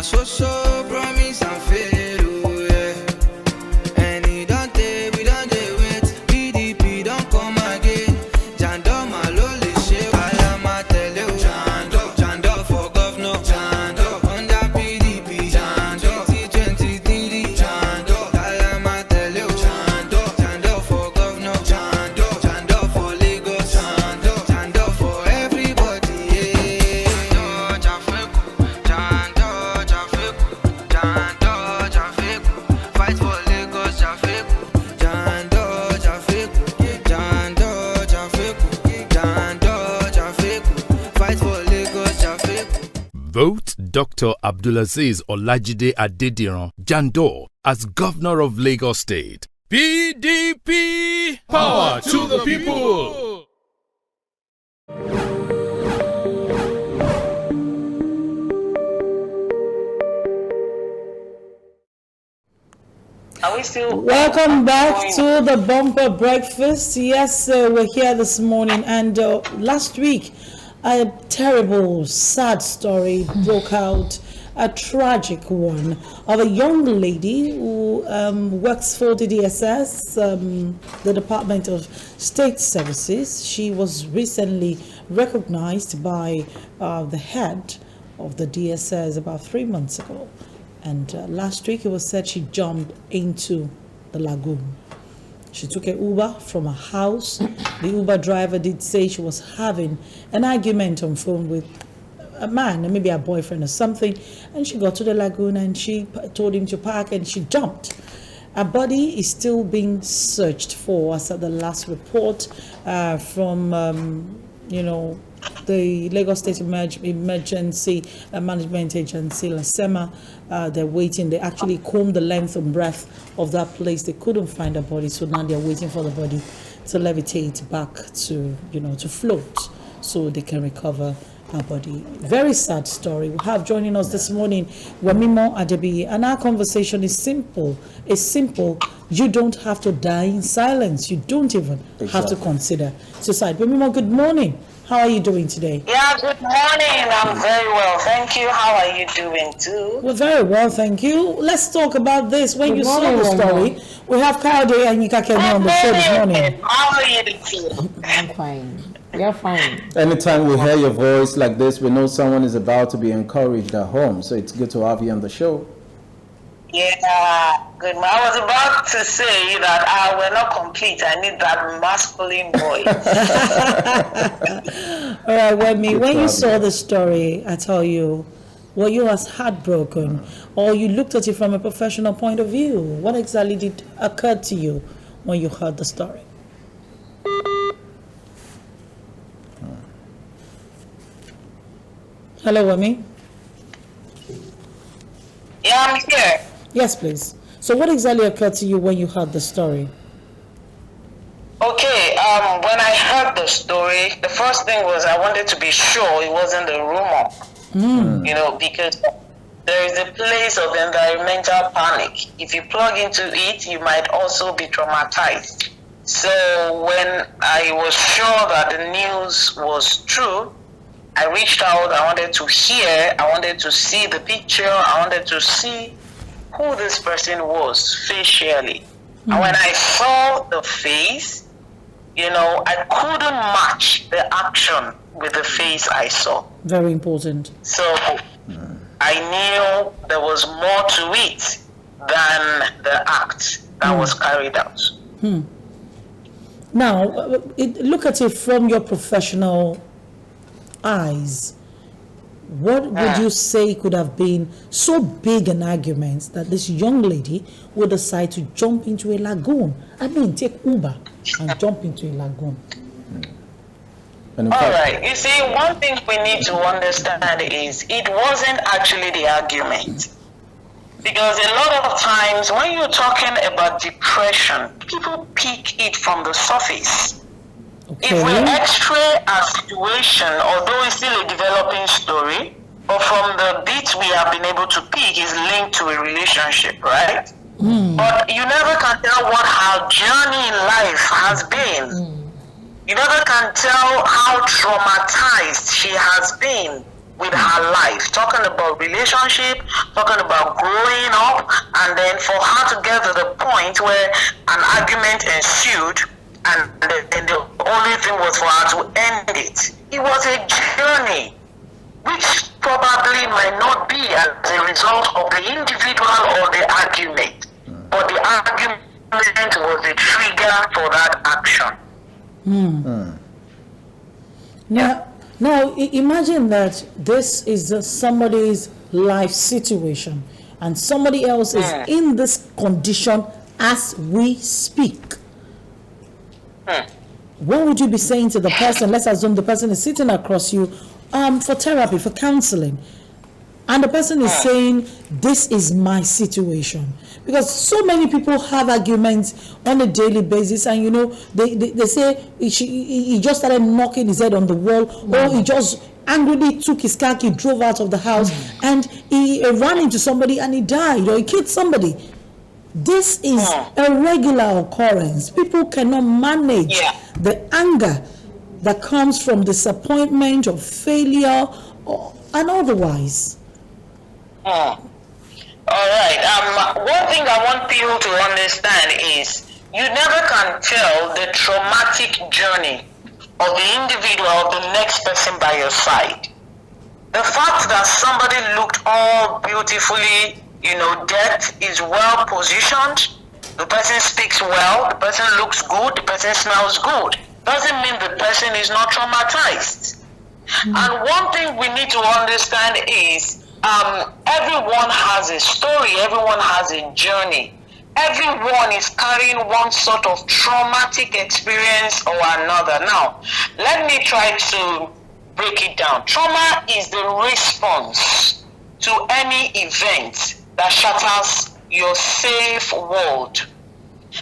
so promise and fail, oh yeah. And we don't wait. PDP don't come again. Jando Malole she Alama tell you. Jando for governor. Jando under PDP. Jando 2023. Jando Alama tell you. Jando for governor. Jando for Lagos. Jando for everybody. Yeah. Jando Jafeku. Fight for Lagos. Jafeku. Jando Jafeku. Fight for Lagos. Jafeku. Vote Dr. Abdulaziz Olajide Adediran Jandor as Governor of Lagos State. PDP! Power to the people! Are we still? Welcome back to the Bumper Breakfast. Yes, we're here this morning, and last week a terrible, sad story broke out, a tragic one, of a young lady who works for the DSS, the Department of State Services. She was recently recognized by the head of the DSS about 3 months ago. And last week it was said she jumped into the lagoon. She took an Uber from her house. The Uber driver did say she was having an argument on phone with a man, or maybe a boyfriend or something. And she got to the lagoon and she told him to park and she jumped. Her body is still being searched for, as at the last report from, the Lagos State Emergency Management Agency, LASEMA. They're waiting. They actually combed the length and breadth of that place. They couldn't find the body, so now they're waiting for the body to levitate back to, to float, so they can recover her body. Very sad story. We have joining us this morning Wemimo Adebiyi, and our conversation is simple. It's simple. You don't have to die in silence. You don't even have to consider suicide. Wemimo, good morning. How are you doing today? Yeah, good morning. I'm very well. Thank you. How are you doing too? Well, very well, thank you. Let's talk about this. When you saw the story, we have Kayode and Yinka Kemi on the show this morning. How are you doing? I'm fine. You're fine. Anytime we hear your voice like this, we know someone is about to be encouraged at home. So it's good to have you on the show. Yeah, good. I was about to say that we're not complete. I need that masculine voice. All right, when you saw the story, I tell you, were you as heartbroken, or you looked at it from a professional point of view? What exactly did occur to you when you heard the story? Hello, Wemi. Yeah, I'm here. Yes, please. So what exactly occurred to you when you heard the story? Okay, when I heard the story, the first thing was I wanted to be sure it wasn't a rumor. Because there is a place of environmental panic. If you plug into it, you might also be traumatized. So when I was sure that the news was true, I reached out. I wanted to hear, I wanted to see the picture, I wanted to see who this person was facially. And when I saw the face, I couldn't match the action with the face I saw. Very important. So I knew there was more to it than the act that was carried out. Now, look at it from your professional eyes. What would you say could have been so big an argument that this young lady would decide to jump into a lagoon? I mean, take Uber and jump into a lagoon. All right. You see, one thing we need to understand is it wasn't actually the argument. Because a lot of times when you're talking about depression, people pick it from the surface. Okay. If we x-ray our situation, although it's still a developing story, but from the bits we have been able to pick is linked to a relationship, right? But you never can tell what her journey in life has been. You never can tell how traumatized she has been. with her life, talking about relationship, talking about growing up, and then for her to get to the point where an argument ensued, and the only thing was for her to end it. It was a journey, which probably might not be as a result of the individual or the argument, but the argument was the trigger for that action. Now, imagine that this is somebody's life situation, and somebody else is in this condition as we speak. What would you be saying to the person? Let's assume the person is sitting across you for therapy, for counseling, and the person is saying, this is my situation. Because so many people have arguments on a daily basis, and you know, they say he just started knocking his head on the wall, or he just angrily took his car key, drove out of the house, and he ran into somebody and he died, or he killed somebody. This is a regular occurrence. People cannot manage the anger that comes from disappointment or failure and otherwise. All right. One thing I want people to understand is you never can tell the traumatic journey of the individual, of the next person by your side. The fact that somebody looked all beautifully, dead, is well positioned, the person speaks well, the person looks good, the person smells good, doesn't mean the person is not traumatized. And one thing we need to understand is everyone has a story, everyone has a journey. Everyone is carrying one sort of traumatic experience or another. Now, let me try to break it down. Trauma is the response to any event that shatters your safe world.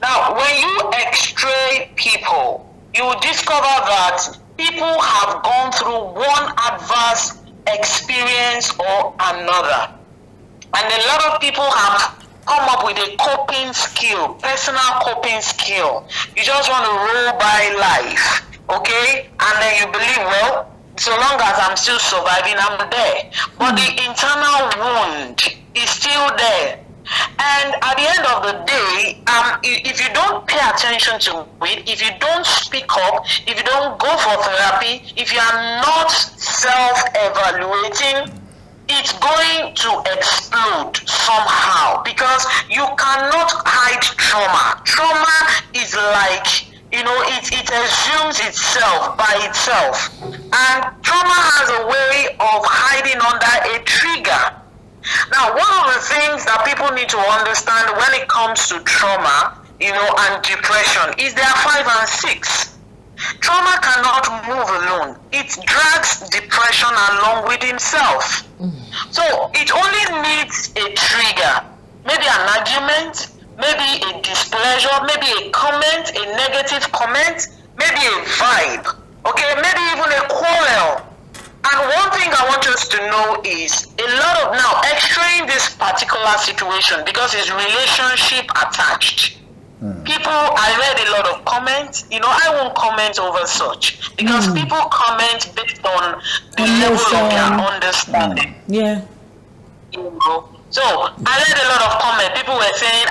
Now, when you x-ray people, you will discover that people have gone through one adverse experience or another. And a lot of people have come up with a coping skill, personal coping skill. You just want to roll by life, okay? And then you believe, well, so long as I'm still surviving, I'm there. But the internal wound is still there. And at the end of the day, if you don't pay attention to it, if you don't speak up, if you don't go for therapy, if you are not self-evaluating, it's going to explode somehow, because you cannot hide trauma. Trauma is like, it assumes itself by itself. And trauma has a way of hiding under a trigger. Now, one of the things that people need to understand when it comes to trauma, and depression is there are 5 and 6. Trauma cannot move alone. It drags depression along with himself. So it only needs a trigger, maybe an argument, maybe a displeasure, maybe a comment, a negative comment, maybe a vibe, okay, maybe even a quarrel. And one thing I want us to know is a lot of now x-raying this particular situation, because it's relationship attached. People, I read a lot of comments. I won't comment over such, because people comment based on the level of their understanding. Yeah. So I read a lot of comments. People were saying,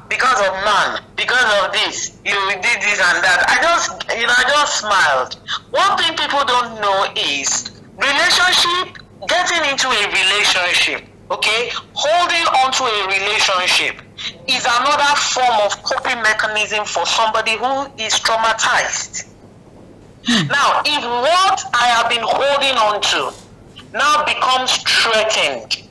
because of man, because of this, you did this and that. I just smiled. One thing people don't know is getting into a relationship, okay, holding on to a relationship is another form of coping mechanism for somebody who is traumatized. Now, if what I have been holding on to now becomes threatened,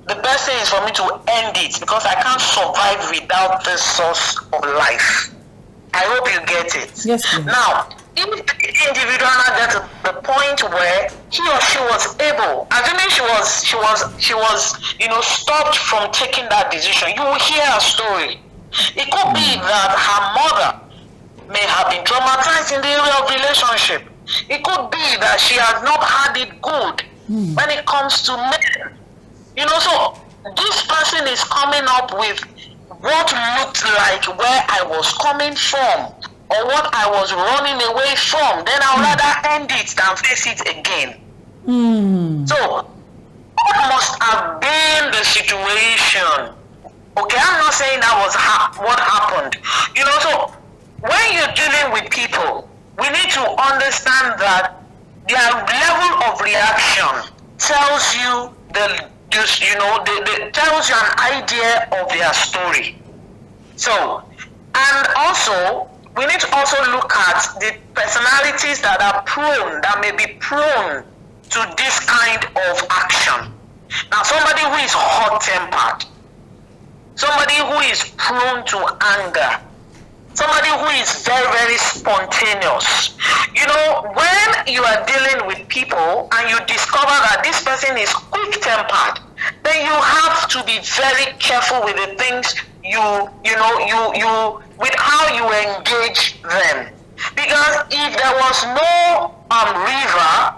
the best thing is for me to end it, because I can't survive without this source of life. I hope you get it. Yes, please. Now, if the individual now gets to the point where he or she was able, assuming she was stopped from taking that decision, you will hear a story. It could be that her mother may have been traumatized in the area of relationship. It could be that she has not had it good when it comes to men. So this person is coming up with what looked like where I was coming from, or what I was running away from. Then I'd rather end it than face it again. So been the situation. Okay, I'm not saying that was what happened. You know, so when you're dealing with people, we need to understand that their level of reaction tells you tells you an idea of their story. So, and also we need to also look at the personalities that may be prone to this kind of action. Now, somebody who is hot-tempered, somebody who is prone to anger, somebody who is very, very spontaneous. You know, when you are dealing with people and you discover that this person is quick-tempered, then you have to be very careful with the things with how you engage them. Because if there was no river,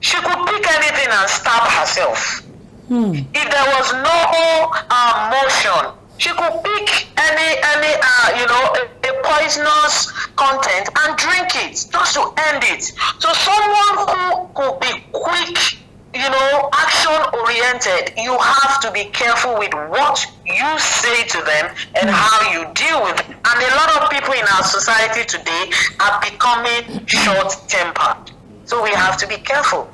she could pick anything and stab herself. If there was no motion, she could pick any a poisonous content and drink it just to end it. So someone who could be quick, action oriented, you have to be careful with what you say to them and how you deal with them. And a lot of people in our society today are becoming short-tempered. So we have to be careful.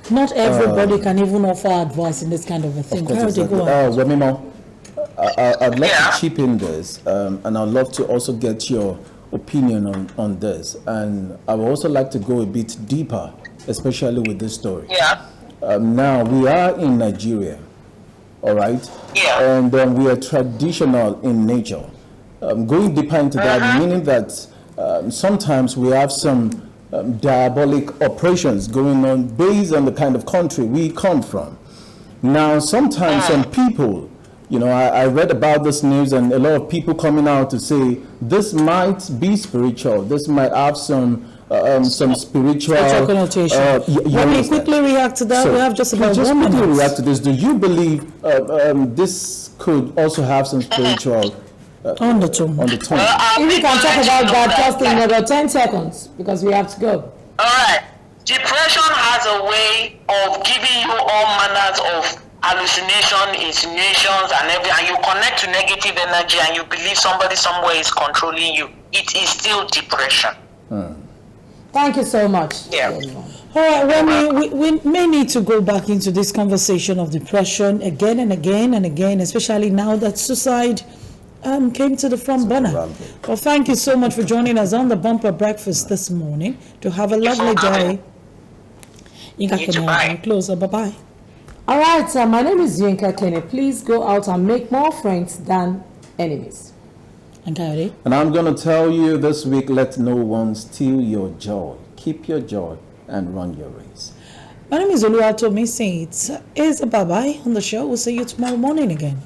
Not everybody can even offer advice in this kind of a thing. Of course, exactly. Wemimo, I'd love to chip in this, and I'd love to also get your opinion on this. And I would also like to go a bit deeper, especially with this story. Yeah. Now, we are in Nigeria, all right? Yeah. And we are traditional in nature. Going deeper into that, meaning that sometimes we have some diabolic operations going on based on the kind of country we come from. Now, sometimes some people, I read about this news and a lot of people coming out to say this might be spiritual, this might have some spiritual connotation. Let me quickly react to that. So, we have just about 1 minute. Quickly react to this. Do you believe this could also have some spiritual undertone? If we can talk about that just in about 10 seconds, because we have to go. All right. Depression has a way of giving you all manners of hallucination, insinuations, and everything, and you connect to negative energy and you believe somebody somewhere is controlling you. It is still depression. Thank you so much. Yeah. All right, well, we may need to go back into this conversation of depression again and again and again, especially now that suicide came to the front burner. Well, thank you so much for joining us on the Bumper Breakfast this morning. To have a lovely day. Bye. Closer. Bye-bye. All right, my name is Yinka Kene. Please go out and make more friends than enemies. And I'm going to tell you this week, let no one steal your joy. Keep your joy and run your race. My name is Oluwatomi Saints. It's a bye-bye on the show. We'll see you tomorrow morning again.